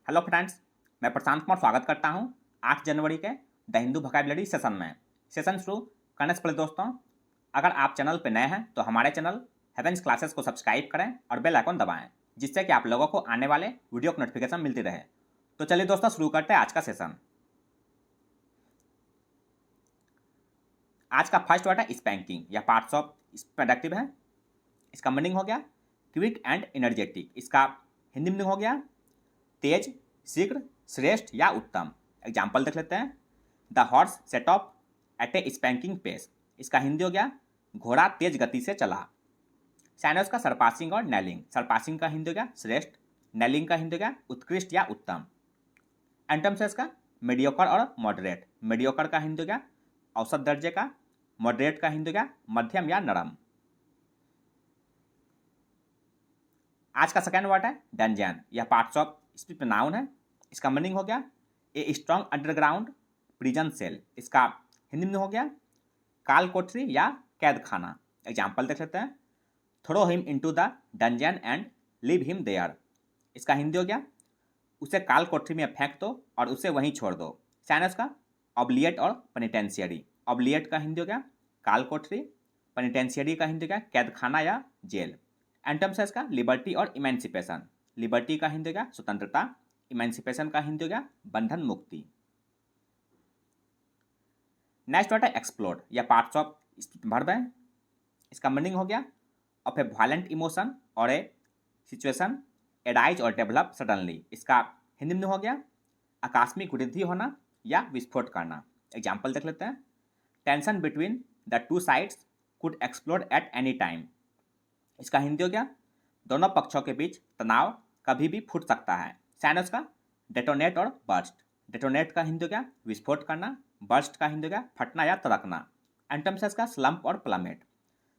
Hello friends, मैं प्रशांत कुमार स्वागत करता हूं 8 जनवरी के द हिंदू वोकैबुलरी सेशन में। सेशन शुरू करने से पहले दोस्तों, अगर आप चैनल पर नए हैं तो हमारे चैनल हेवेंस क्लासेस को सब्सक्राइब करें और बेल आइकन दबाएं, जिससे कि आप लोगों को आने वाले वीडियो की नोटिफिकेशन मिलती रहे। तो चलिए दोस्तों, शुरू करते हैं आज का सेशन। आज का फर्स्ट वर्ड है स्पैंकिंग या पार्ट्स ऑफ प्रोडक्टिव है। इसका मीनिंग हो गया क्विक एंड एनर्जेटिक। इसका हिंदी मीनिंग हो गया तेज, शीघ्र, श्रेष्ठ या उत्तम। एग्जाम्पल देख लेते हैं। The horse set off at a spanking pace. इसका हिंदी हो गया घोड़ा तेज गति से चला। साइनस का सरपासिंग और नेलिंग। सरपासिंग का हिंदी हो गया श्रेष्ठ, नेलिंग का हिंदी हो गया उत्कृष्ट या उत्तम। एंटमसेस का मीडियोकर और मॉडरेट। मीडियोकर का हिंदी हो गया औसत दर्जे का, मॉडरेट का हिंदी हो गया मध्यम या नरम। आज का सेकेंड वर्ड है डंजन या पार्ट्स ऑफ स्पीच नाउन है। इसका मीनिंग हो गया a strong underground prison cell. इसका हिंदी में हो गया काल कोठरी या कैद खाना। एग्जाम्पल देख लेते हैं। Throw him into the dungeon and leave him there. इसका हिंदी हो गया उसे काल कोठरी में फेंक दो और उसे वहीं छोड़ दो। साइनस का ऑब्लिएट और पेनिटेंशियरी। ऑब्लिएट का हिंदी हो गया काल कोठरी, पेनिटेंशियरी का हिंदी हो गया कैद खाना या जेल। एंटम्स का लिबर्टी और इमेंसिपेशन। लिबर्टी का हिंदी हो गया स्वतंत्रता, इमेंसिपेशन का हिंदी हो गया बंधन मुक्ति। नेक्स्ट वर्ड है एक्सप्लोड या पार्ट्स ऑफ वर्ब है। इसका मीनिंग हो गया ऑफ ए वायलेंट इमोशन और ए सिचुएशन एराइज और डेवलप सडनली। इसका हिंदी में हो गया आकस्मिक वृद्धि होना या विस्फोट करना। एग्जाम्पल देख लेते हैं। Tension between the two sides could explode at any time. इसका हिंदी हो गया दोनों पक्षों के बीच तनाव कभी भी फूट सकता है। साइनस का डेटोनेट और बर्स्ट। डेटोनेट का हिंदी हो गया विस्फोट करना, बर्स्ट का हिंदी हो गया फटना या तड़कना। एंटमसेस का स्लम्प और प्लमेट।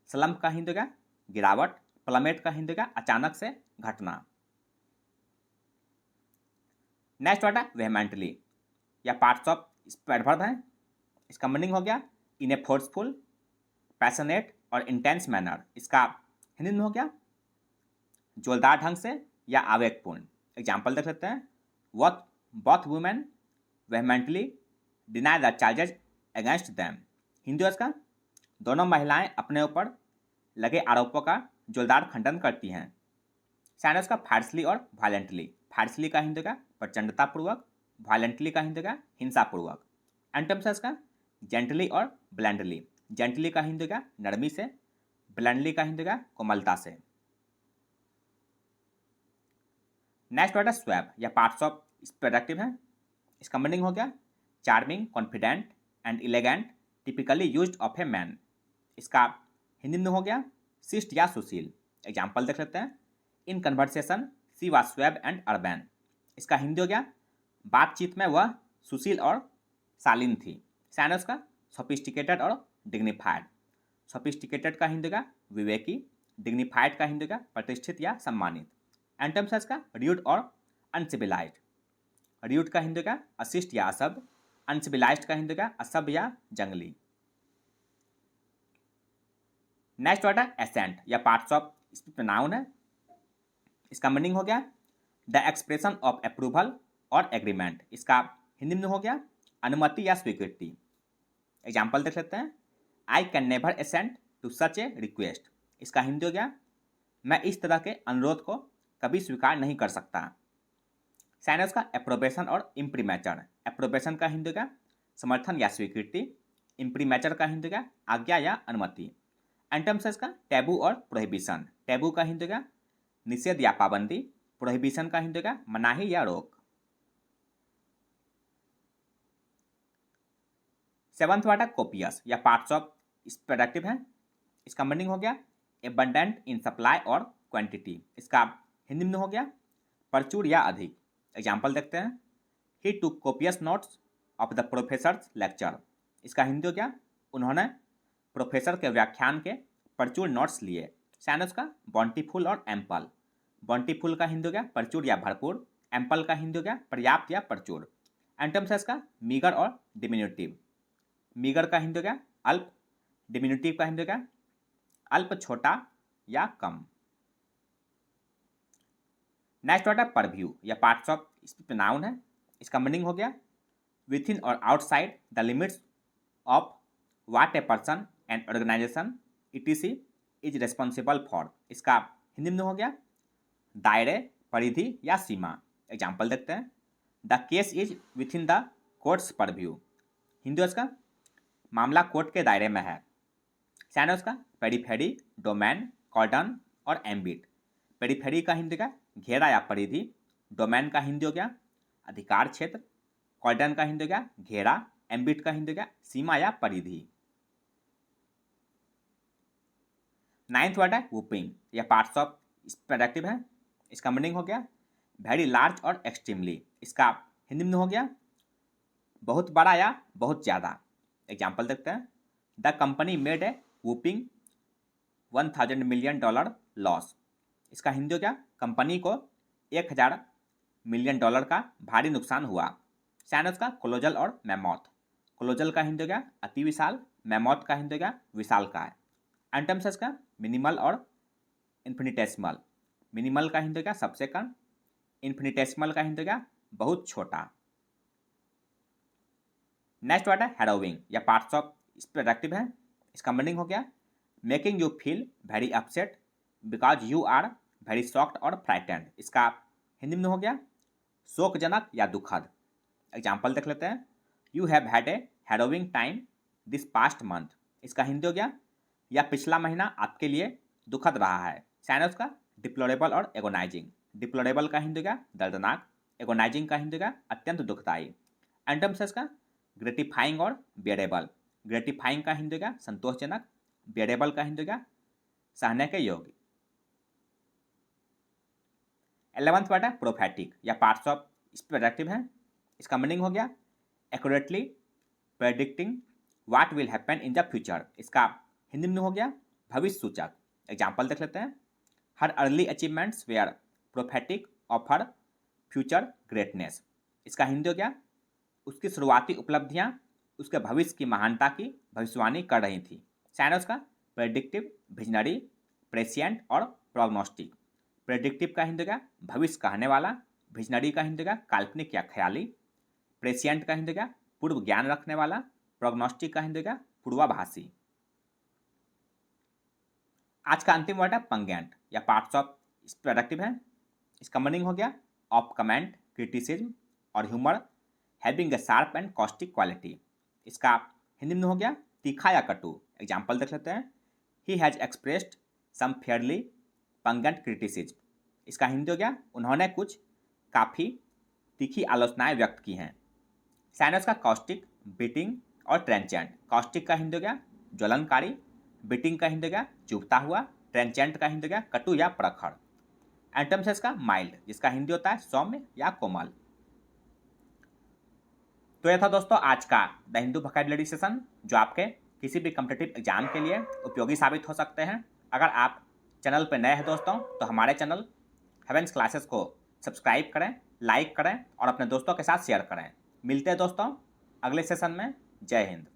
स्लम्प का हिंदी हो गया गिरावट, प्लमेट का हिंदी हो गया अचानक से घटना। नेक्स्ट वर्ड है वेहमेंटली या पार्ट्स ऑफ एडवर्ब है। इसका मीनिंग हो गया इन ए फोर्सफुल, पैशनेट और इंटेंस मैनर। इसका हिंदी में हो गया जोरदार ढंग से या आवेगपूर्ण। एग्जाम्पल देख लेते हैं। Both women vehemently deny the charges against them. Hindi उसका दोनों महिलाएं अपने ऊपर लगे आरोपों का जोरदार खंडन करती हैं। साइनस का फार्सली और वायलेंटली। फार्सली का हिंदी का प्रचंडतापूर्वक, वायलेंटली का हिंदी का हिंसापूर्वक। एंटमसेस का जेंटली और ब्लैंडली। जेंटली का हिंदी का नरमी से, ब्लैंडली का हिंदी का कोमलता से। नेक्स्ट वर्ड है स्वैप या पार्ट्स ऑफ प्रोडक्टिव है। इसका मीनिंग हो गया charming, confident and elegant, typically used of a man. इसका हिंदी में हो गया शिष्ट या सुशील। एग्जाम्पल देख लेते हैं। In conversation she was suave and urbane. इसका हिंदी हो गया बातचीत में वह सुशील और शालीन थी। साइनस का सोफिस्टिकेटेड और डिग्निफाइड। सोफिस्टिकेटेड का हिंदी का विवेकी, डिग्निफाइड का हिंदी का प्रतिष्ठित या सम्मानित। एंटमसेस का र्यूड और अनसिविलाइज्ड। र्यूड का हिंदी का अशिष्ट या असभ्य, अनसिविलाइज्ड का हिंदी का असभ्य या जंगली। नेक्स्ट वर्ड है एसेंट या पार्ट्स ऑफ नाउन है। इसका मीनिंग हो गया द एक्सप्रेशन ऑफ अप्रूवल और एग्रीमेंट। इसका हिंदी में हो गया अनुमति या स्वीकृति। एग्जाम्पल देख लेते हैं। I can never assent to such a request. इसका हिंदी हो गया मैं इस तरह के अनुरोध को कभी स्वीकार नहीं कर सकता। साइनस का एप्रोबेशन और इम्प्रीमेचर। एप्रोबेशन का हिंदी का समर्थन या स्वीकृति, इम्प्रीमेचर का हिंदी का आज्ञा या अनुमति। एंटमसेस का टैबू और प्रोहिबिशन। टैबू का हिंदी का निषेध या पाबंदी, प्रोहिबिशन का हिंदी का मनाही या रोक। सेवंथ वर्ड है कोपियस या पार्ट्स ऑफ प्रोडक्टिव है। इसका मीनिंग हो गया एबंडेंट इन सप्लाई और क्वांटिटी। इसका हिंदी में हो गया प्रचुर या अधिक। एग्जाम्पल देखते हैं। He took copious notes of the professor's lecture. इसका हिंदी हो गया उन्होंने प्रोफेसर के व्याख्यान के प्रचुर नोट्स लिए। साइनस का बॉन्टीफुल और एम्पल। बॉन्टीफुल का हिंदी हो गया प्रचुर या भरपूर, एम्पल का हिंदी हो गया पर्याप्त या प्रचुर। एंटमसेस का मीगर और डिमिन्यूटिव। मीगर का हिंदी हो गया अल्प, डिमिन्यूटिव का हिंदी हो गया अल्प, छोटा या कम। नेक्स्ट वर्ड है परव्यू या पार्ट्स ऑफ स्पीच नाउन है। इसका मीनिंग हो गया विथ इन और outside the limits of what a person and organisation etc is responsible for. इसका हिंदी में हो गया दायरे, परिधि या सीमा। एग्जाम्पल देखते हैं। The case is with in the courts purview. Hindi उसका मामला कोर्ट के दायरे में है। सैन उसका पेरीफेरी, डोमेन, कॉर्डन और एम्बिट। पेरीफेरी का हिंदी का घेरा या परिधि, डोमेन का हिंदी हो गया अधिकार क्षेत्र, कॉर्डन का हिंदी हो गया घेरा, एम्बिट का हिंदी हो गया सीमा या परिधि। नाइन्थ वर्ड है वुपिंग या पार्ट्स ऑफ प्रोडक्टिव है। इसका मीनिंग हो गया वेरी लार्ज और एक्सट्रीमली। इसका हिंदी में हो गया बहुत बड़ा या बहुत ज़्यादा। एग्जाम्पल देखते हैं। The company made a whopping $1000 million loss. इसका हिंदी हो गया कंपनी को 1000 मिलियन डॉलर का भारी नुकसान हुआ। सैनस का कोलोजल और मैमॉथ। कोलोजल का हिंदी हो गया अति विशाल, मैमॉथ का हिंदी हो गया विशाल का है। एंटम्सेस का मिनिमल और इन्फिनिटेसिमल। मिनिमल का हिंदी हो गया सबसे कम, इन्फिनिटेसिमल का हिंदी हो गया बहुत छोटा। नेक्स्ट वर्ड है हैरोविंग या पार्ट्स ऑफ प्रोडक्टिव है। इसका मीनिंग हो गया making you feel very upset because you are very shocked और फ्राइटेंड। इसका हिंदी में हो गया शोकजनक या दुखद। एग्जाम्पल देख लेते हैं। You have had a harrowing time this past month. इसका हिंदी हो गया या पिछला महीना आपके लिए दुखद रहा है। सैनस का डिप्लोरेबल और एगोनाइजिंग। डिप्लोरेबल का हिंदी हो गया दर्दनाक, एगोनाइजिंग का हिंदी हो गया अत्यंत दुखदायी। एंटम्सेस का ग्रेटिफाइंग और बेरेबल। ग्रेटिफाइंग का हिंदी हो गया संतोषजनक, बेरेबल का हिंदी हो गया सहने के योग्य। 11th वर्ड है प्रोफेटिक या पार्ट्स ऑफ प्रोडक्टिव है। इसका मीनिंग हो गया accurately predicting what will happen in the future. इसका हिंदी में हो गया भविष्य सूचक। एग्जाम्पल देख लेते हैं। Her early achievements were prophetic of her future greatness. इसका हिंदी हो गया उसकी शुरुआती उपलब्धियां उसके भविष्य की महानता की भविष्यवाणी कर रही थी। सैनस का प्रेडिक्टिव, विजनरी, प्रेसिएंट और प्रोग्नोस्टिक। प्रेडिक्टिव का हिंदी का भविष्य कहने वाला, विजनरी का हिंदी का काल्पनिक या ख्याली, प्रेसिएंट का हिंदी का पूर्व ज्ञान रखने वाला, प्रोग्नोस्टिक का हिंदी का पूर्वाभासी। आज का अंतिम वर्ड है पंगेंट या पार्ट्स ऑफ प्रोडक्टिव है। इसका मीनिंग हो गया ऑफ कमेंट, क्रिटिसिज्म और humour having a sharp and caustic quality. इसका हिंदी में हो गया तीखा या कटु। एग्जाम्पल देख लेते हैं। He has expressed some fairly pungent criticism. इसका हिंदी हो गया उन्होंने कुछ काफ़ी तीखी आलोचनाएं व्यक्त की हैं। साइनस का कॉस्टिक, बिटिंग और ट्रेंचेंट। कॉस्टिक का हिंदी हो गया ज्वलनकारी, बिटिंग का हिंदी हो गया चुभता हुआ, ट्रेंचेंट का हिंदी हो गया कटु या प्रखर। एंटम्सेस का माइल्ड, जिसका हिंदी होता है सौम्य या कोमल। तो यह था दोस्तों आज का द हिंदू वोकैबुलरी सेशन, जो आपके किसी भी कॉम्पिटिटिव एग्जाम के लिए उपयोगी साबित हो सकते हैं। अगर आप चैनल पर नए हैं दोस्तों, तो हमारे चैनल हेवेंस क्लासेस को सब्सक्राइब करें, लाइक करें और अपने दोस्तों के साथ शेयर करें। मिलते हैं दोस्तों अगले सेशन में। जय हिंद।